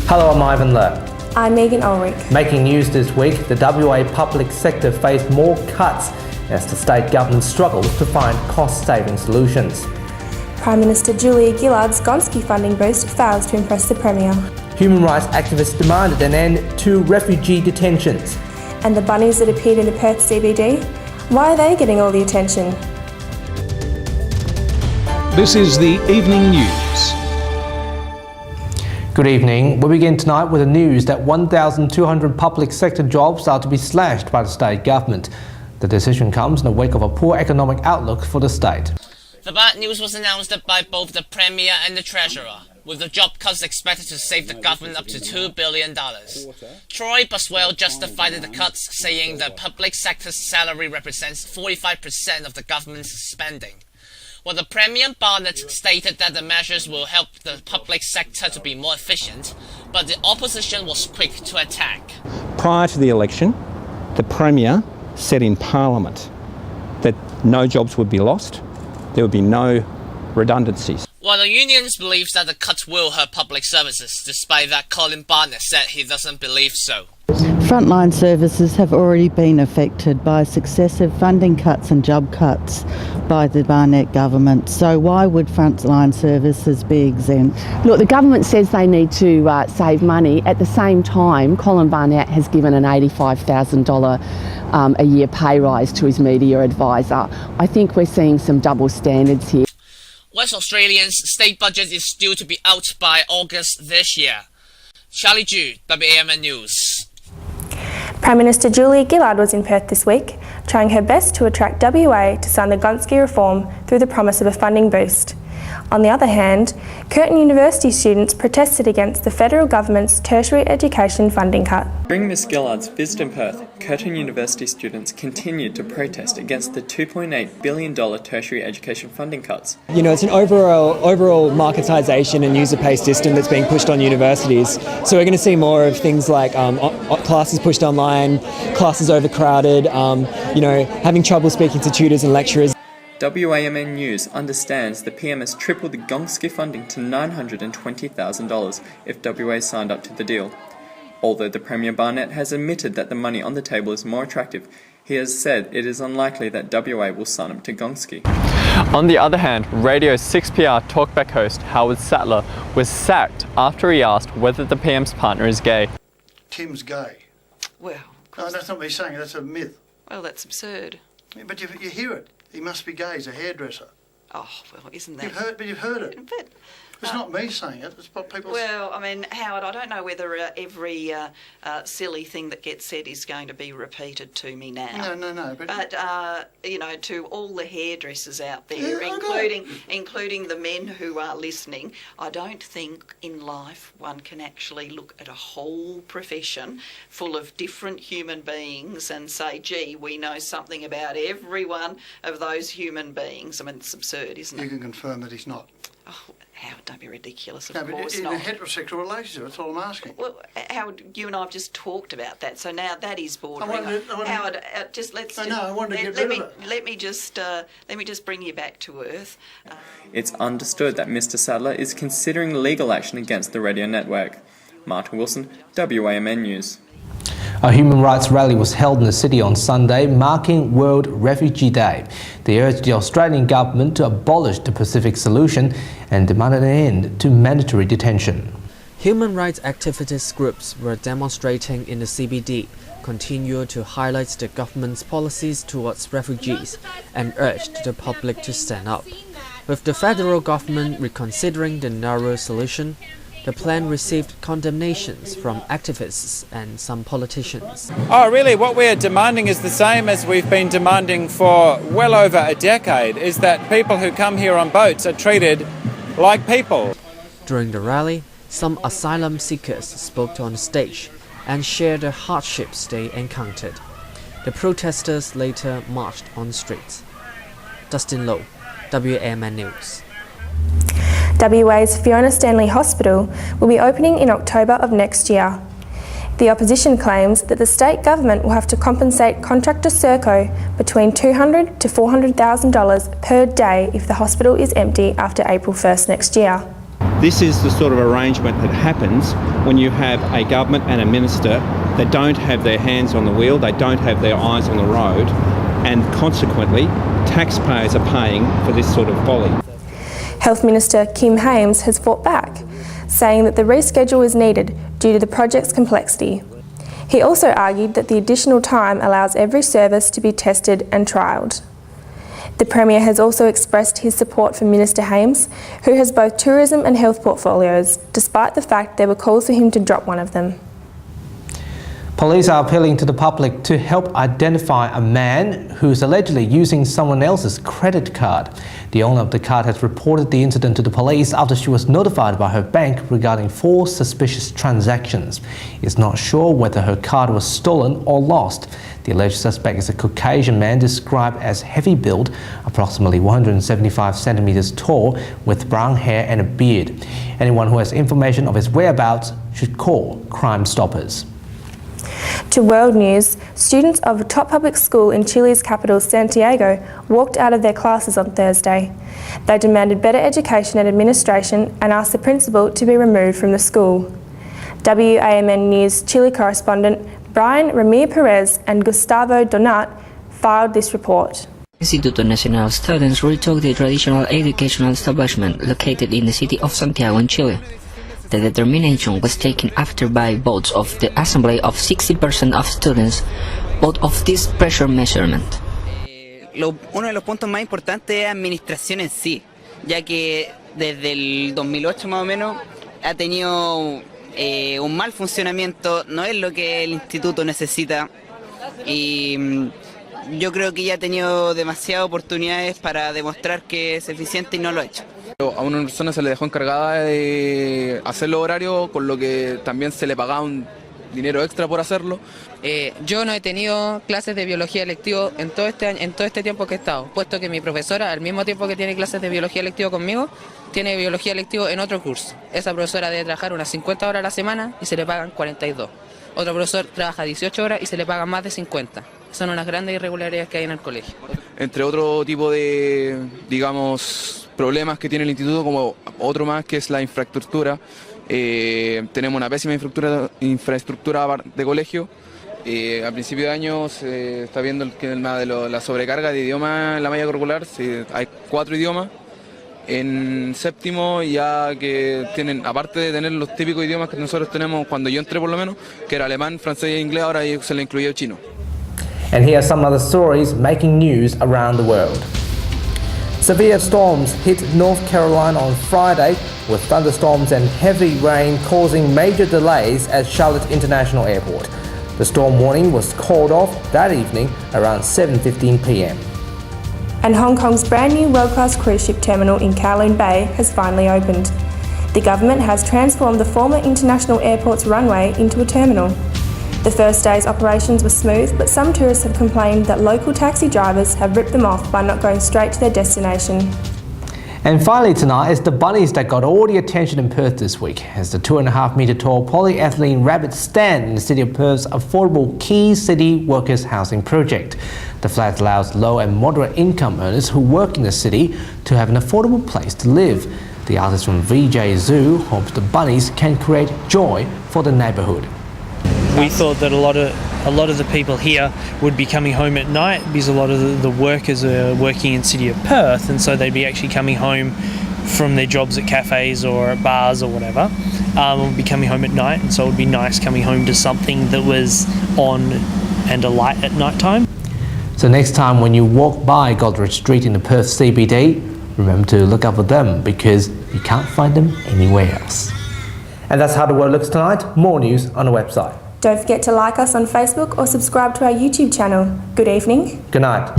Hello, I'm Ivan Ler. I'm Meagan Ullrich. Making news this week, the WA public sector faced more cuts as the state government struggles to find cost-saving solutions. Prime Minister Gillard's Gonski funding boost fails to impress the Premier. Human rights activists demanded an end to refugee detentions. And the bunnies that appeared in the Perth CBD? Why are they getting all the attention? This is the Evening News. Good evening. We begin tonight with the news that 1,200 public sector jobs are to be slashed by the state government. The decision comes in the wake of a poor economic outlook for the state. The bad news was announced by both the Premier and the Treasurer, with the job cuts expected to save the government up to $2 billion. Troy Buswell justified the cuts, saying the public sector's salary represents 45% of the government's spending. While the Premier Barnett stated that the measures will help the public sector to be more efficient, but the opposition was quick to attack. Prior to the election, the Premier said in Parliament that no jobs would be lost, there would be no redundancies. While the unions believe that the cuts will hurt public services, despite that Colin Barnett said he doesn't believe so. Frontline services have already been affected by successive funding cuts and job cuts by the Barnett Government. So why would frontline services be exempt? Look, the government says they need to save money. At the same time, Colin Barnett has given an $85,000 a year pay rise to his media advisor. I think we're seeing some double standards here. West Australia's state budget is due to be out by August this year. Charlie Ju, WAMN News. Prime Minister Gillard was in Perth this week, trying her best to attract WA to sign the Gonski reform through the promise of a funding boost. On the other hand, Curtin University students protested against the federal government's tertiary education funding cut. During Ms Gillard's visit in Perth, Curtin University students continued to protest against the $2.8 billion tertiary education funding cuts. You know, it's an overall marketisation and user pay system that's being pushed on universities. So we're going to see more of things like classes pushed online, classes overcrowded, having trouble speaking to tutors and lecturers. WAMN News understands the PM has tripled the Gonski funding to $920,000 if WA signed up to the deal. Although the Premier Barnett has admitted that the money on the table is more attractive, he has said it is unlikely that WA will sign up to Gonski. On the other hand, Radio 6PR talkback host Howard Sattler was sacked after he asked whether the PM's partner is gay. Tim's gay. Well, no, that's not me saying it, that's a myth. Well, that's absurd. Yeah, but you hear it. He must be gay, he's a hairdresser. Oh, well, isn't that... You've heard it. But, it's not me saying it, it's what people say. Well, I mean, Howard, I don't know whether every silly thing that gets said is going to be repeated to me now. No. But to all the hairdressers out there, including the men who are listening, I don't think in life one can actually look at a whole profession full of different human beings and say, gee, we know something about every one of those human beings. I mean, it's absurd, isn't it? You can confirm that he's not. Oh, Howard, don't be ridiculous, of course not. In a heterosexual relationship, that's all I'm asking. Well, Howard, you and I have just talked about that, so now that is bordering. Howard, let me just bring you back to earth. It's understood that Mr Sattler is considering legal action against the radio network. Martin Wilson, WAMN News. A human rights rally was held in the city on Sunday, marking World Refugee Day. They urged the Australian government to abolish the Pacific Solution and demanded an end to mandatory detention. Human rights activist groups were demonstrating in the CBD, continued to highlight the government's policies towards refugees and urged the public to stand up. With the federal government reconsidering the narrow solution, the plan received condemnations from activists and some politicians. Oh, really? What we're demanding is the same as we've been demanding for well over a decade, is that people who come here on boats are treated like people. During the rally, some asylum seekers spoke on stage and shared the hardships they encountered. The protesters later marched on streets. Dustin Lowe, WAMN News. WA's Fiona Stanley Hospital will be opening in October of next year. The opposition claims that the state government will have to compensate contractor Serco between $200,000 to $400,000 per day if the hospital is empty after April 1st next year. The This is the sort of arrangement that happens when you have a government and a minister that don't have their hands on the wheel, they don't have their eyes on the road, and consequently taxpayers are paying for this sort of folly. Health Minister Kim Hames has fought back, saying that the reschedule is needed due to the project's complexity. He also argued that the additional time allows every service to be tested and trialled. The Premier has also expressed his support for Minister Hames, who has both tourism and health portfolios, despite the fact there were calls for him to drop one of them. Police are appealing to the public to help identify a man who's allegedly using someone else's credit card. The owner of the card has reported the incident to the police after she was notified by her bank regarding 4 suspicious transactions. It's not sure whether her card was stolen or lost. The alleged suspect is a Caucasian man described as heavy build, approximately 175 centimeters tall, with brown hair and a beard. Anyone who has information of his whereabouts should call Crime Stoppers. To World News, students of a top public school in Chile's capital, Santiago, walked out of their classes on Thursday. They demanded better education and administration and asked the principal to be removed from the school. WAMN News Chile correspondent Brian Ramir Perez and Gustavo Donat filed this report. Instituto Nacional students retook the traditional educational establishment located in the city of Santiago in Chile. The determination was taken after by votes of the Assembly of 60% of students vote of this pressure measurement. Uno de los puntos más importantes es administración en sí, ya que desde el 2008 más o menos ha tenido un mal funcionamiento, no es lo que el instituto necesita y yo creo que ya ha tenido demasiadas oportunidades para demostrar que es eficiente y no lo ha hecho. A una persona se le dejó encargada de hacer los horarios, con lo que también se le pagaba un dinero extra por hacerlo. Yo no he tenido clases de biología electivo en todo este tiempo que he estado, puesto que mi profesora, al mismo tiempo que tiene clases de biología electivo conmigo, tiene biología electivo en otro curso. Esa profesora debe trabajar unas 50 horas a la semana y se le pagan 42. Otro profesor trabaja 18 horas y se le pagan más de 50. Son unas grandes irregularidades que hay en el colegio. Entre otro tipo de, digamos, problemas que tiene el instituto, como otro más que es la infraestructura. Tenemos una pésima infraestructura de colegio. A principio de año se está viendo el tema de la sobrecarga de idiomas en la malla curricular. Hay 4 idiomas. En séptimo, ya que tienen, aparte de tener los típicos idiomas que nosotros tenemos cuando yo entré por lo menos, que era alemán, francés e inglés, ahora se le incluyó chino. And here are some other stories making news around the world. Severe storms hit North Carolina on Friday, with thunderstorms and heavy rain causing major delays at Charlotte International Airport. The storm warning was called off that evening around 7:15 p.m. And Hong Kong's brand new world-class cruise ship terminal in Kowloon Bay has finally opened. The government has transformed the former international airport's runway into a terminal. The first day's operations were smooth, but some tourists have complained that local taxi drivers have ripped them off by not going straight to their destination. And finally tonight, it's the Bunnies that got all the attention in Perth this week, as the 2.5 metre tall polyethylene rabbit stand in the City of Perth's affordable Key City Workers Housing Project. The flat allows low and moderate income earners who work in the city to have an affordable place to live. The artist from VJ Zoo hopes the Bunnies can create joy for the neighbourhood. We thought that a lot of the people here would be coming home at night because a lot of the workers are working in City of Perth, and so they'd be actually coming home from their jobs at cafes or at bars or whatever, would be coming home at night, and so it would be nice coming home to something that was on and alight at night time. So next time when you walk by Goldridge Street in the Perth CBD, remember to look out for them because you can't find them anywhere else. And that's how the world looks tonight. More news on the website. Don't forget to like us on Facebook or subscribe to our YouTube channel. Good evening. Good night.